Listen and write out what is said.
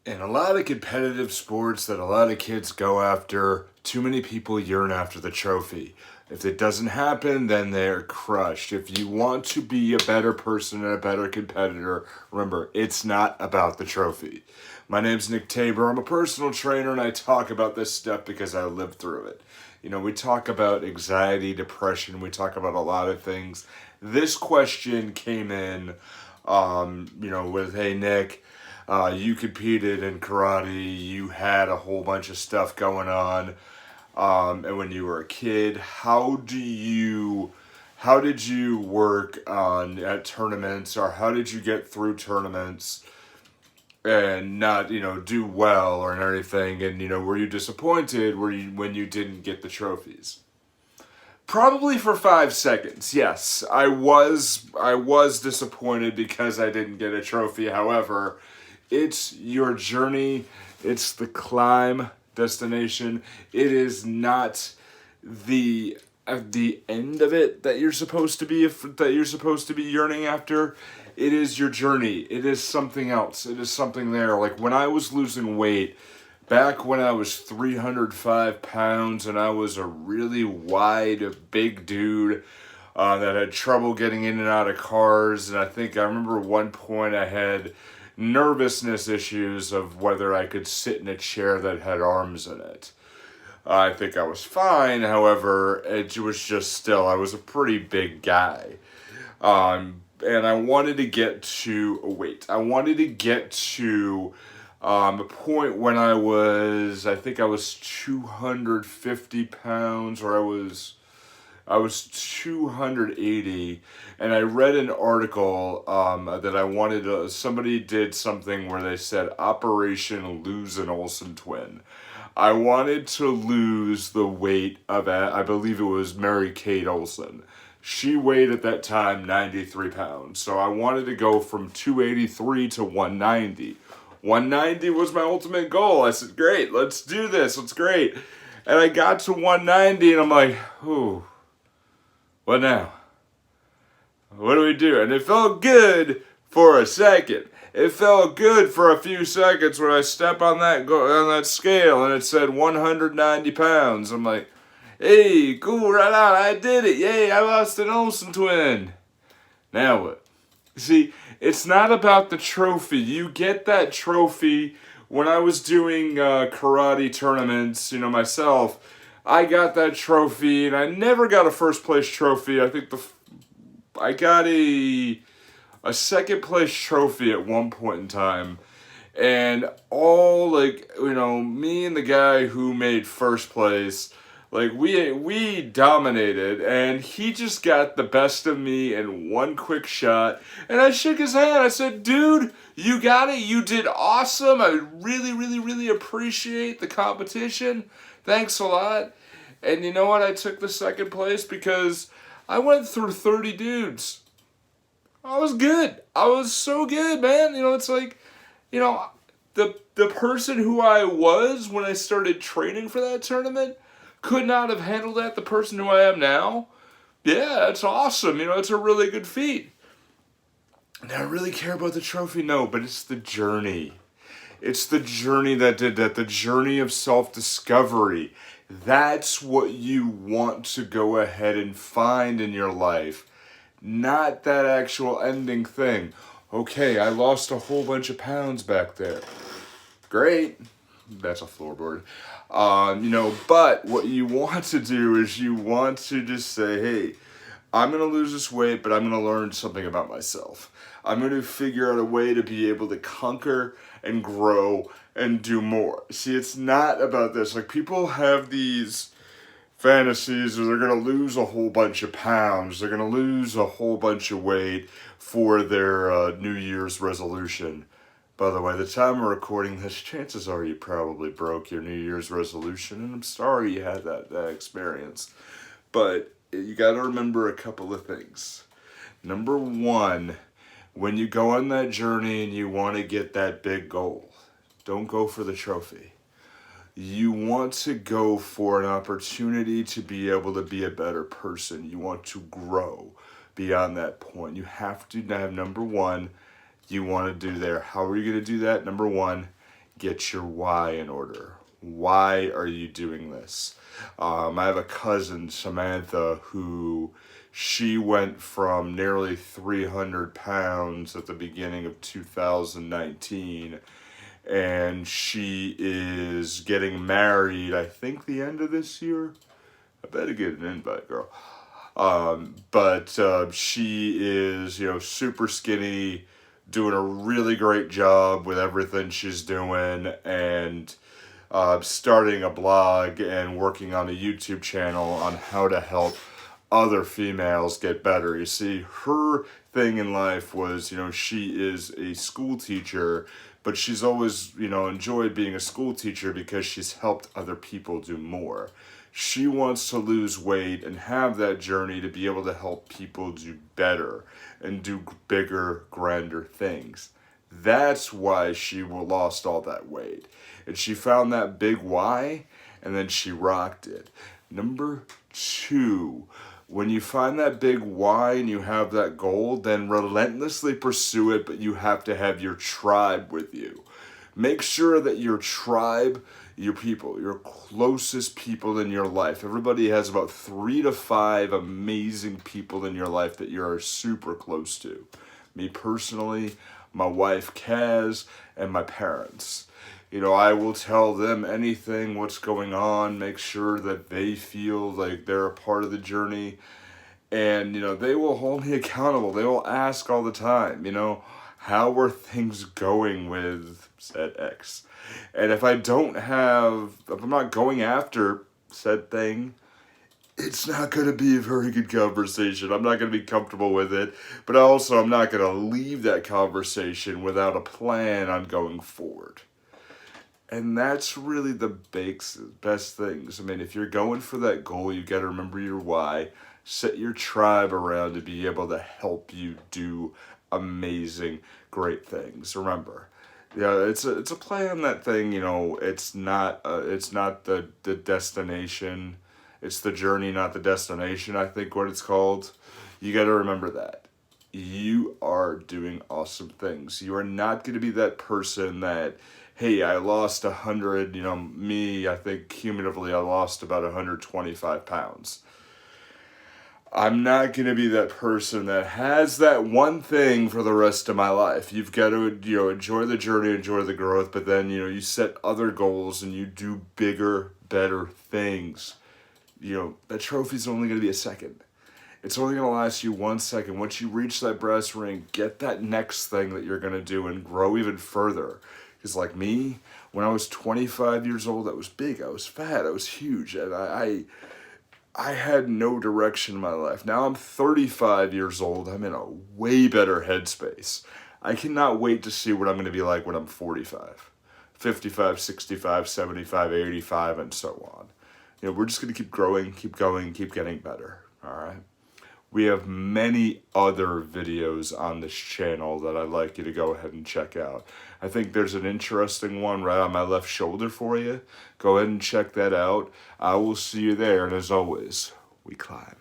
In a lot of competitive sports that a lot of kids go after, too many people yearn after the trophy. If it doesn't happen, then they're crushed. If you want to be a better person and a better competitor, remember, it's not about the trophy. My name's Nick Tabor. I'm a personal trainer and I talk about this stuff because I lived through it. We talk about anxiety, depression, we talk about a lot of things. This question came in, with, hey, Nick, you competed in karate, you had a whole bunch of stuff going on, and when you were a kid, how did you work on at tournaments, or how did you get through tournaments and not, do well or anything, and, were you disappointed when you didn't get the trophies? Probably for 5 seconds, yes. I was disappointed because I didn't get a trophy. However, it's your journey, it's the climb destination. It is not the end of it that you're supposed to be yearning after. It is your journey. It is something else. It is something there. Like when I was losing weight, back when I was 305 pounds and I was a really wide, big dude that had trouble getting in and out of cars. And I remember at one point I had nervousness issues of whether I could sit in a chair that had arms in it. I think I was fine, however, it was just still, I was a pretty big guy. And I wanted to get to weight. I wanted to get to a point when I think I was 250 pounds, or I was 280, and I read an article that I wanted to, somebody did something where they said Operation Lose an Olsen Twin. I wanted to lose the weight of, I believe it was Mary Kate Olsen. She weighed at that time 93 pounds. So I wanted to go from 283 to 190. 190 was my ultimate goal. I said, great, let's do this. It's great. And I got to 190 and I'm like, ooh, what now? What do we do? And it felt good for a second. It felt good for a few seconds when I stepped on that scale and it said 190 pounds. I'm like, hey, cool, right on, I did it. Yay, I lost an Olsen twin. Now what? See, it's not about the trophy. You get that trophy. When I was doing karate tournaments, myself, I got that trophy, and I never got a first place trophy. I got a second place trophy at one point in time, and me and the guy who made first place, we dominated, and he just got the best of me in one quick shot. And I shook his hand. I said, dude, you got it. You did awesome. I really, really, really appreciate the competition. Thanks a lot. And you know what? I took the second place because I went through 30 dudes. I was good. I was so good, man. It's like, the person who I was when I started training for that tournament could not have handled that. The person who I am now, yeah, it's awesome. It's a really good feat. Do I really care about the trophy? No, but it's the journey. It's the journey that did that, the journey of self-discovery. That's what you want to go ahead and find in your life, not that actual ending thing. Okay, I lost a whole bunch of pounds back there. Great. That's a floorboard. But what you want to do is you want to just say, hey, I'm going to lose this weight, but I'm going to learn something about myself. I'm going to figure out a way to be able to conquer and grow and do more. See, it's not about this. Like, people have these fantasies where they're going to lose a whole bunch of pounds. They're going to lose a whole bunch of weight for their New Year's resolution. By the way, the time we're recording this, chances are you probably broke your New Year's resolution, and I'm sorry you had that experience. But you got to remember a couple of things. Number one, when you go on that journey and you want to get that big goal, don't go for the trophy. You want to go for an opportunity to be able to be a better person. You want to grow beyond that point. You have to have, number one, you want to do there. How are you going to do that? Number one, get your why in order. Why are you doing this? I have a cousin, Samantha, who she went from nearly 300 pounds at the beginning of 2019, and she is getting married, I think, the end of this year. I better get an invite, girl. But she is, super skinny, doing a really great job with everything she's doing, and starting a blog and working on a YouTube channel on how to help other females get better. You see, her thing in life was, she is a school teacher, but she's always, enjoyed being a school teacher because she's helped other people do more. She wants to lose weight and have that journey to be able to help people do better and do bigger, grander things. That's why she lost all that weight. And she found that big why, and then she rocked it. Number 2, when you find that big why and you have that goal, then relentlessly pursue it, but you have to have your tribe with you. Make sure that your tribe, your people, your closest people in your life, everybody has about 3 to 5 amazing people in your life that you're super close to. Me personally, my wife Kaz, and my parents. I will tell them anything, what's going on, make sure that they feel like they're a part of the journey. And, they will hold me accountable. They will ask all the time, how are things going with said X? And if I'm not going after said thing, it's not going to be a very good conversation. I'm not going to be comfortable with it. But also, I'm not going to leave that conversation without a plan on going forward. And that's really the best things. I mean, if you're going for that goal, you got to remember your why. Set your tribe around to be able to help you do amazing, great things. Remember, it's a play on that thing. It's not the destination. It's the journey, not the destination. I think what it's called. You got to remember that. You are doing awesome things. You are not going to be that person that, hey, I lost 100, me, I think cumulatively I lost about 125 pounds. I'm not going to be that person that has that one thing for the rest of my life. You've got to, enjoy the journey, enjoy the growth, but then, you set other goals and you do bigger, better things. That trophy's only going to be a second. It's only going to last you 1 second. Once you reach that brass ring, get that next thing that you're going to do and grow even further. Because like me, when I was 25 years old, I was big, I was fat, I was huge, and I had no direction in my life. Now I'm 35 years old, I'm in a way better headspace. I cannot wait to see what I'm going to be like when I'm 45, 55, 65, 75, 85, and so on. We're just going to keep growing, keep going, keep getting better, all right? We have many other videos on this channel that I'd like you to go ahead and check out. I think there's an interesting one right on my left shoulder for you. Go ahead and check that out. I will see you there, and as always, we climb.